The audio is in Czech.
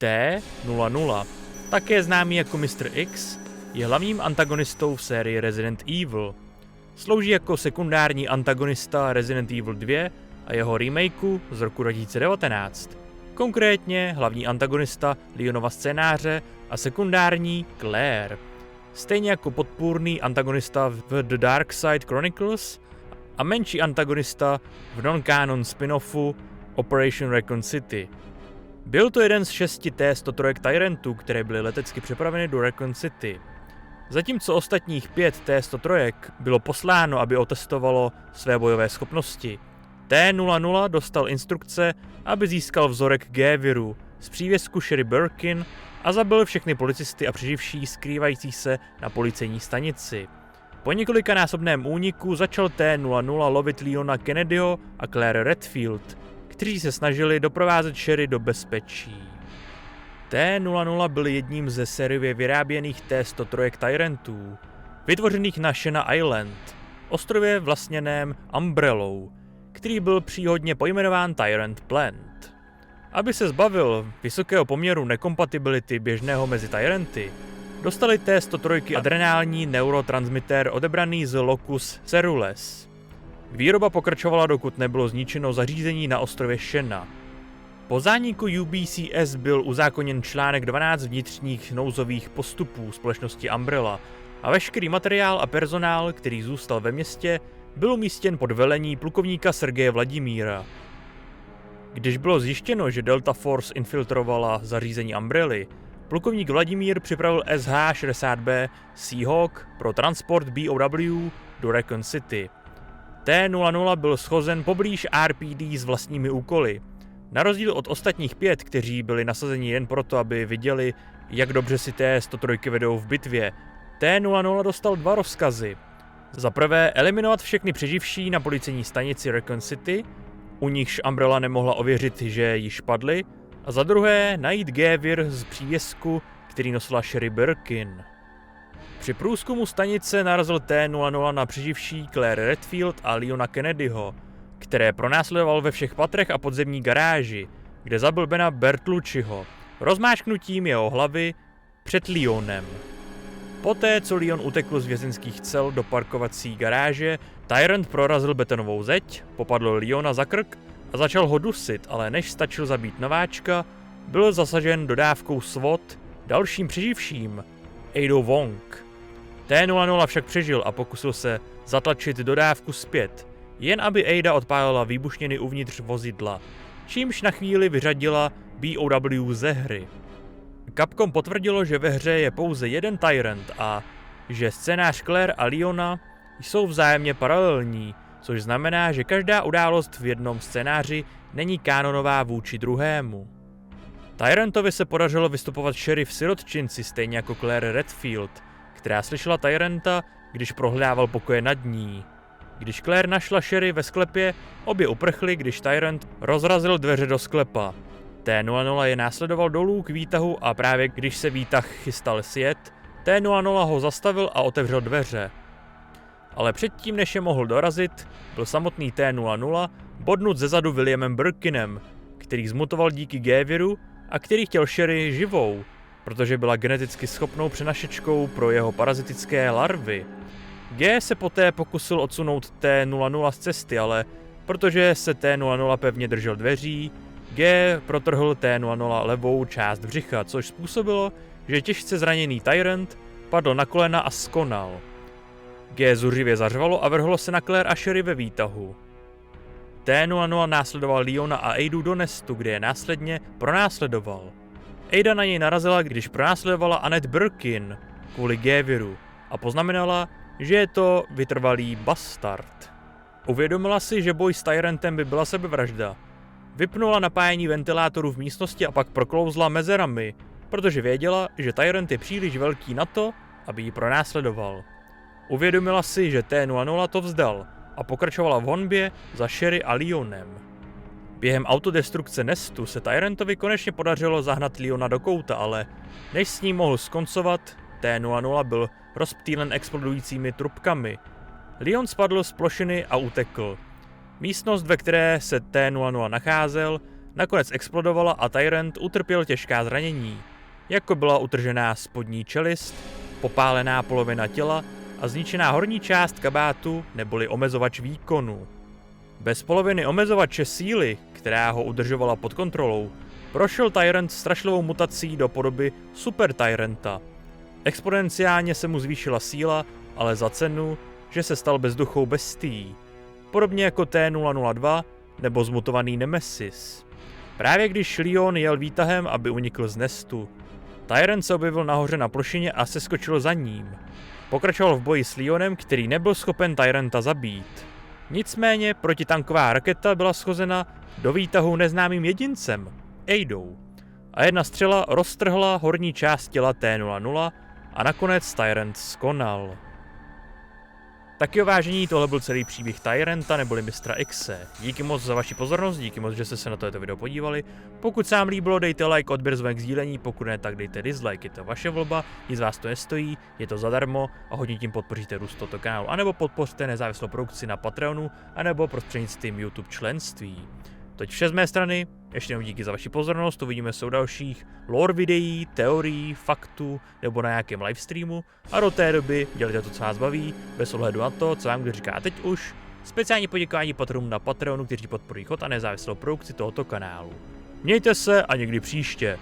T-00, také známý jako Mr. X, je hlavním antagonistou v sérii Resident Evil. Slouží jako sekundární antagonista Resident Evil 2 a jeho remakeu z roku 2019. Konkrétně hlavní antagonista Leonova scénáře a sekundární Claire. Stejně jako podpůrný antagonista v The Dark Side Chronicles a menší antagonista v non-canon spin-offu Operation Raccoon City. Byl to jeden z 6 T-103 Tyrantů, které byly letecky přepraveny do Raccoon City. Zatímco ostatních 5 T-103 bylo posláno, aby otestovalo své bojové schopnosti. T-00 dostal instrukce, aby získal vzorek G-viru z přívěsku Sherry Birkin a zabil všechny policisty a přeživší skrývající se na policejní stanici. Po několikanásobném úniku začal T-00 lovit Leona Kennedyho a Claire Redfield, kteří se snažili doprovázet Sherry do bezpečí. T-00 byl jedním ze sériově vyráběných T-103 Tyrantů, vytvořených na Shanna Island, ostrově vlastněném Umbrellou, který byl příhodně pojmenován Tyrant Plant. Aby se zbavil vysokého poměru nekompatibility běžného mezi Tyranty, dostali T-103 adrenální neurotransmitter odebraný z Locus Cerules. Výroba pokračovala, dokud nebylo zničeno zařízení na ostrově Shanna. Po zániku UBCS byl uzákoněn článek 12 vnitřních nouzových postupů společnosti Umbrella a veškerý materiál a personál, který zůstal ve městě, byl umístěn pod velení plukovníka Sergeje Vladimíra. Když bylo zjištěno, že Delta Force infiltrovala zařízení Umbrelly, plukovník Vladimír připravil SH-60B Seahawk pro transport BOW do Raccoon City. T-00 byl shozen poblíž RPD s vlastními úkoly. Na rozdíl od ostatních 5, kteří byli nasazeni jen proto, aby viděli, jak dobře si T-103 vedou v bitvě, T-00 dostal 2 rozkazy. Za prvé eliminovat všechny přeživší na policejní stanici Raccoon City, u nichž Umbrella nemohla ověřit, že již padli, a za druhé najít G-vir z přívěsku, který nosila Sherry Birkin. Při průzkumu stanice narazil T-00 na přeživší Claire Redfield a Leona Kennedyho, které pronásledoval ve všech patrech a podzemní garáži, kde zabil Bena Bertolucciho, rozmáčknutím jeho hlavy před Leonem. Poté, co Leon utekl z vězeňských cel do parkovací garáže, Tyrant prorazil betonovou zeď, popadl Leona za krk a začal ho dusit, ale než stačil zabít nováčka, byl zasažen dodávkou SWAT dalším přeživším, Adou Wong. T-00 však přežil a pokusil se zatlačit dodávku zpět, jen aby Ada odpálila výbušniny uvnitř vozidla, čímž na chvíli vyřadila BOW ze hry. Capcom potvrdilo, že ve hře je pouze jeden Tyrant a že scénář Claire a Leona jsou vzájemně paralelní, což znamená, že každá událost v jednom scénáři není kánonová vůči druhému. Tyrantovi se podařilo vystupovat Sherry v sirotčinci stejně jako Claire Redfield, která slyšela Tyranta, když prohledával pokoje nad ní. Když Claire našla Sherry ve sklepě, obě uprchly, když Tyrant rozrazil dveře do sklepa. T-00 je následoval dolů k výtahu a právě když se výtah chystal sjet, T-00 ho zastavil a otevřel dveře. Ale předtím, než je mohl dorazit, byl samotný T-00 bodnut zezadu Williamem Birkinem, který zmutoval díky G-viru a který chtěl Sherry živou, protože byla geneticky schopnou přenašečkou pro jeho parazitické larvy. G se poté pokusil odsunout T-00 z cesty, ale protože se T-00 pevně držel dveří, G protrhl T-00 levou část břicha, což způsobilo, že těžce zraněný Tyrant padl na kolena a skonal. G zuřivě zařvalo a vrhlo se na Claire a Sherry ve výtahu. T-00 následoval Leona a Adu do nestu, kde je následně pronásledoval. Ada na něj narazila, když pronásledovala Annette Birkin kvůli G-viru a poznamenala, že je to vytrvalý bastard. Uvědomila si, že boj s Tyrantem by byla sebevražda. Vypnula napájení ventilátoru v místnosti a pak proklouzla mezerami, protože věděla, že Tyrant je příliš velký na to, aby ji pronásledoval. Uvědomila si, že T-00 to vzdal a pokračovala v honbě za Sherry a Leonem. Během autodestrukce nestu se Tyrantovi konečně podařilo zahnat Leona do kouta, ale než s ním mohl skoncovat, T-00 byl rozptýlen explodujícími trubkami. Leon spadl z plošiny a utekl. Místnost, ve které se T-00 nacházel, Nakonec explodovala a Tyrant utrpěl těžká zranění, jako byla utržená spodní čelist, popálená polovina těla a zničená horní část kabátu neboli omezovač výkonu. Bez poloviny omezovače síly, která ho udržovala pod kontrolou, prošel Tyrant strašlivou mutací do podoby Super Tyranta. Exponenciálně se mu zvýšila síla, ale za cenu, že se stal bezduchou bestií, podobně jako T-002 nebo zmutovaný Nemesis. Právě když Leon jel výtahem, aby unikl z nestu, Tyrant se objevil nahoře na plošině a seskočil za ním. Pokračoval v boji s Leonem, který nebyl schopen Tyranta zabít. Nicméně protitanková raketa byla schozena do výtahu neznámým jedincem, Adou, a jedna střela roztrhla horní část těla T-00 a nakonec Tyrant skonal. Tak jo vážení, tohle byl celý příběh Tyranta neboli Mistra Xe. Díky moc za vaši pozornost, díky moc, že jste se na toto video podívali. Pokud se vám líbilo, dejte like, odběr, zvonek, sdílení, pokud ne, tak dejte dislike, je to vaše volba, nic vás to nestojí, je to zadarmo a hodně tím podpoříte růst tohoto kanálu, anebo podpořte nezávislou produkci na Patreonu, anebo prostřednictvím YouTube členství. Toť vše z mé strany, ještě jednou díky za vaši pozornost, uvidíme se u dalších lore videí, teorií, faktů nebo na nějakém livestreamu a do té doby dělejte to, co vás baví, bez ohledu na to, co vám kdo říká teď už. Speciální poděkování patronům na Patreonu, kteří podporují chod a nezávislou produkci tohoto kanálu. Mějte se a někdy příště.